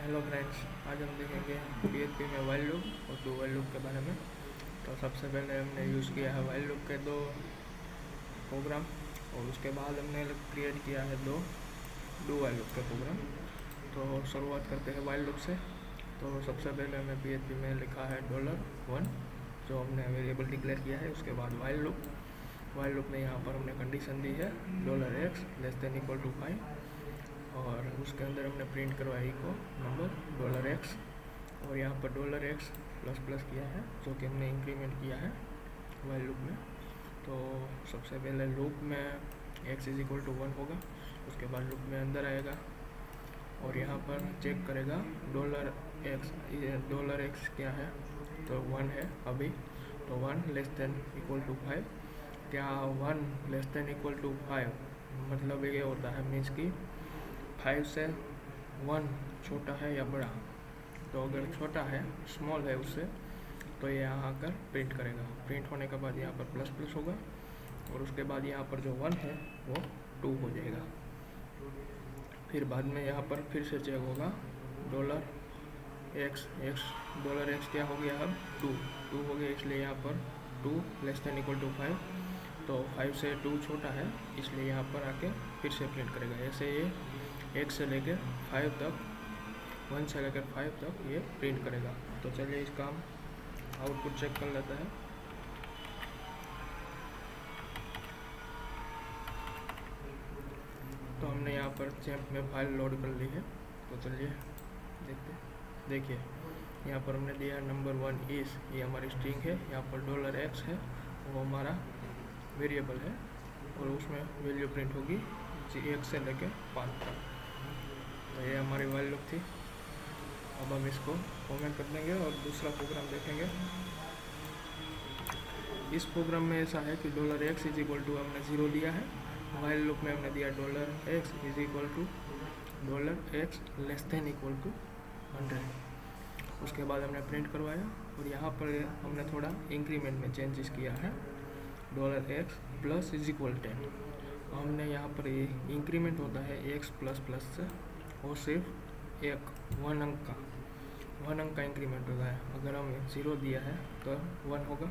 Hello friends, आज हम देखेंगे PHP में वाइल लूप और डू वाइल लूप के बारे में। तो सबसे पहले हमने यूज़ किया है वाइल लूप के दो प्रोग्राम और उसके बाद हमने क्रिएट किया है दो डू वाइल लूप के प्रोग्राम। तो शुरुआत करते हैं वाइल लूप से। तो सबसे पहले हमने PHP में लिखा है $1 जो हमने वेरिएबल डिक्लेयर किया है। उसके बाद वाइल लूप में यहाँ पर हमने कंडीशन दी है $x <= 5 और उसके अंदर हमने प्रिंट करवाई को नंबर $x और यहाँ पर $x प्लस किया है जो कि हमने इंक्रीमेंट किया है वाइल लूप में। तो सबसे पहले लूप में x = 1 होगा, उसके बाद लूप में अंदर आएगा और यहाँ पर चेक करेगा $x क्या है, तो 1 है अभी। तो 1 <= 5, क्या 1 <= 5 मतलब ये होता है मीन्स की 5 से 1 छोटा है या बड़ा। तो अगर छोटा है, स्मॉल है उससे, तो ये यहाँ आकर प्रिंट करेगा। प्रिंट होने के बाद यहाँ पर प्लस होगा और उसके बाद यहाँ पर जो 1 है वो 2 हो जाएगा। फिर बाद में यहाँ पर फिर से चेक होगा $x क्या हो गया, अब 2 हो गया, इसलिए यहाँ पर 2 <= 5। तो 5 से 2 छोटा है, इसलिए यहाँ पर आके फिर से प्रिंट करेगा। ऐसे ये 1 से लेकर 5 तक, 1 से लेकर 5 तक ये प्रिंट करेगा। तो चलिए इसका हम आउटपुट चेक कर लेते हैं। तो हमने यहाँ पर चैम्प में फाइल लोड कर ली है। तो चलिए देखिए यहाँ पर हमने दिया नंबर 1 इस, ये हमारी स्ट्रिंग है। यहाँ पर $x है, वो हमारा वेरिएबल है और उसमें वैल्यू प्रिंट होगी 1 से लेकर 5 तक। तो ये हमारी वाइल लूप थी। अब हम इसको कमेंट कर देंगे और दूसरा प्रोग्राम देखेंगे। इस प्रोग्राम में ऐसा है कि $x = हमने 0 दिया है। वाइल लूप में हमने दिया $x = $x <= 100। उसके बाद हमने प्रिंट करवाया और यहाँ पर हमने थोड़ा इंक्रीमेंट में चेंजेस किया है $x + 10। हमने यहाँ पर ये इंक्रीमेंट होता है x प्लस से और सिर्फ 1 अंक का इंक्रीमेंट होता है। अगर हम 0 दिया है तो 1 होगा,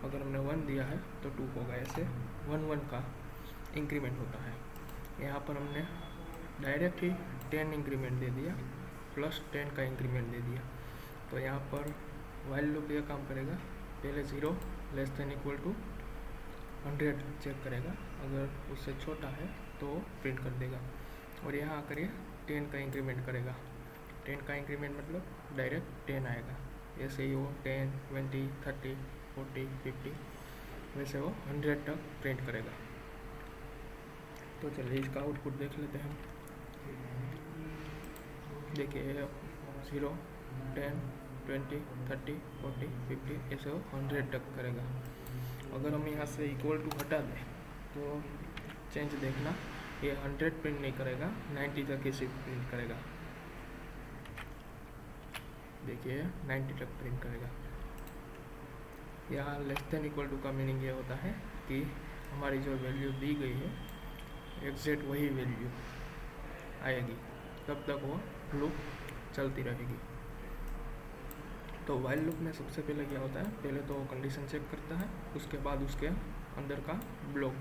अगर हमने 1 दिया है तो 2 होगा। ऐसे 1 का इंक्रीमेंट होता है। यहाँ पर हमने डायरेक्ट ही 10 इंक्रीमेंट दे दिया, प्लस 10 का इंक्रीमेंट दे दिया। तो यहाँ पर वाइल लूप ये काम करेगा, पहले 0 <= 100 चेक करेगा, अगर उससे छोटा है तो प्रिंट कर देगा और यहाँ आकर ये 10 का इंक्रीमेंट करेगा। 10 का इंक्रीमेंट मतलब डायरेक्ट 10 आएगा। ऐसे ही वो 10, 20, 30, 40, 50 वैसे वो 100 तक प्रिंट करेगा। तो चलिए इसका आउटपुट देख लेते हैं। देखिए 0, 10, 20, 30, 40, 50 ऐसे वो 100 तक करेगा। अगर हम यहाँ से इक्वल टू हटा दें तो चेंज देखना, ये 100 प्रिंट नहीं करेगा, 90 तक ही सिर्फ प्रिंट करेगा। देखिए 90 तक प्रिंट करेगा। यहाँ <= का मीनिंग ये होता है कि हमारी जो वैल्यू दी गई है एग्जैक्ट वही वैल्यू आएगी, तब तक वो लूप चलती रहेगी। तो वाइल लूप में सबसे पहले क्या होता है, पहले तो कंडीशन चेक करता है, उसके बाद उसके अंदर का ब्लॉक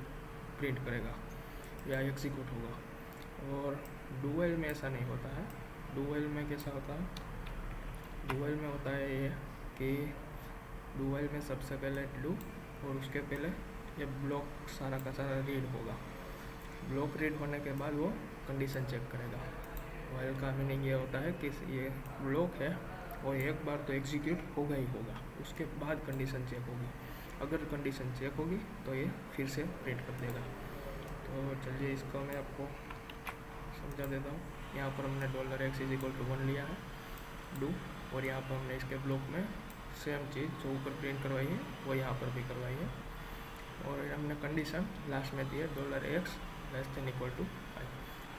प्रिंट करेगा या एग्जीक्यूट होगा। और डू वाइल में ऐसा नहीं होता है। डू वाइल में कैसा होता है, डू वाइल में होता है ये कि डू वाइल में सबसे पहले डू और उसके पहले ये ब्लॉक सारा का सारा रीड होगा। ब्लॉक रीड होने के बाद वो कंडीशन चेक करेगा। वाइल का मीनिंग ये होता है कि ये ब्लॉक है और एक बार तो एग्जीक्यूट होगा ही होगा, उसके बाद कंडीशन चेक होगी। अगर कंडीशन चेक होगी तो ये फिर से प्रिंट कर देगा। तो चलिए इसको मैं आपको समझा देता हूँ। यहाँ पर हमने $x = 1 लिया है डू, और यहाँ पर हमने इसके ब्लॉक में सेम चीज़ जो ऊपर प्रिंट करवाई है वो यहाँ पर भी करवाई है और हमने कंडीशन लास्ट में दी है $x <= 5।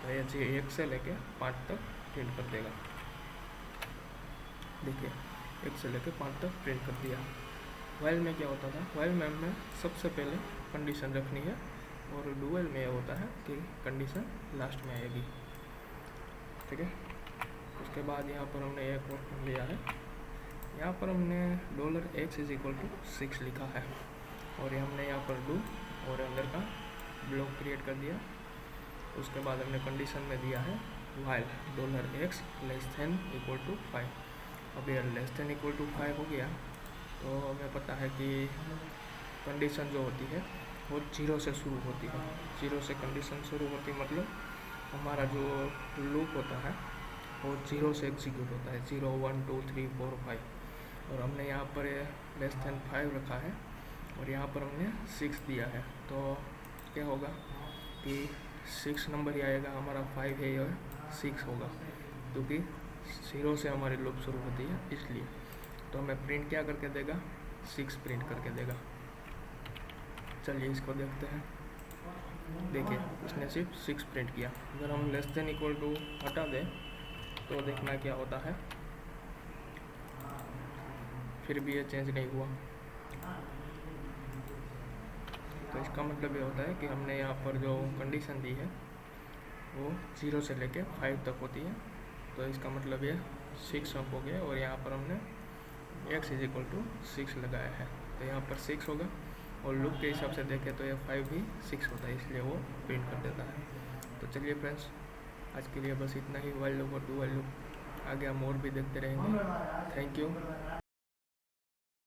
तो ये 1 से लेके 5 तक प्रिंट कर देगा। देखिए 1 से लेके 5 तक प्रिंट कर दिया। वाइल में क्या होता था, वाइल में हमें सबसे पहले कंडीशन रखनी है और डुअल में यह होता है कि कंडीशन लास्ट में आएगी। ठीक है, तो उसके बाद यहाँ पर हमने एक और लिया है, यहाँ पर हमने $x = 6 लिखा है और ये हमने यहाँ पर डू और अंदर का ब्लॉक क्रिएट कर दिया। उसके बाद हमने कंडीशन में दिया है while $x <= 5। अब ये <= 5 हो गया तो हमें पता है कि कंडीशन जो होती है वो 0 से शुरू होती है। 0 से कंडीशन शुरू होती मतलब हमारा जो लूप होता है वो 0 से एग्जीक्यूट होता है, 0 1 2 3 4 5। और हमने यहाँ पर <5 रखा है और यहाँ पर हमने 6 दिया है, तो क्या होगा कि 6 नंबर ही आएगा, हमारा 5 है और 6 होगा, क्योंकि 0 से हमारी लूप शुरू होती है इसलिए। तो हमें प्रिंट क्या करके देगा, 6 प्रिंट करके देगा। चलिए इसको देखते हैं। देखिए इसने सिर्फ 6 प्रिंट किया। अगर हम <= हटा दें तो देखना क्या होता है, फिर भी ये चेंज नहीं हुआ। तो इसका मतलब ये होता है कि हमने यहाँ पर जो कंडीशन दी है वो 0 से लेके 5 तक होती है। तो इसका मतलब ये 6 अंक हो गए और यहाँ पर हमने x = 6 लगाया है, तो यहाँ पर 6 होगा। और लूप के हिसाब से देखें तो ये 5 भी 6 होता है, इसलिए वो प्रिंट कर देता है। तो चलिए फ्रेंड्स, आज के लिए बस इतना ही। while लूप और डू while लूप आगे हम और भी देखते रहेंगे। Thank you.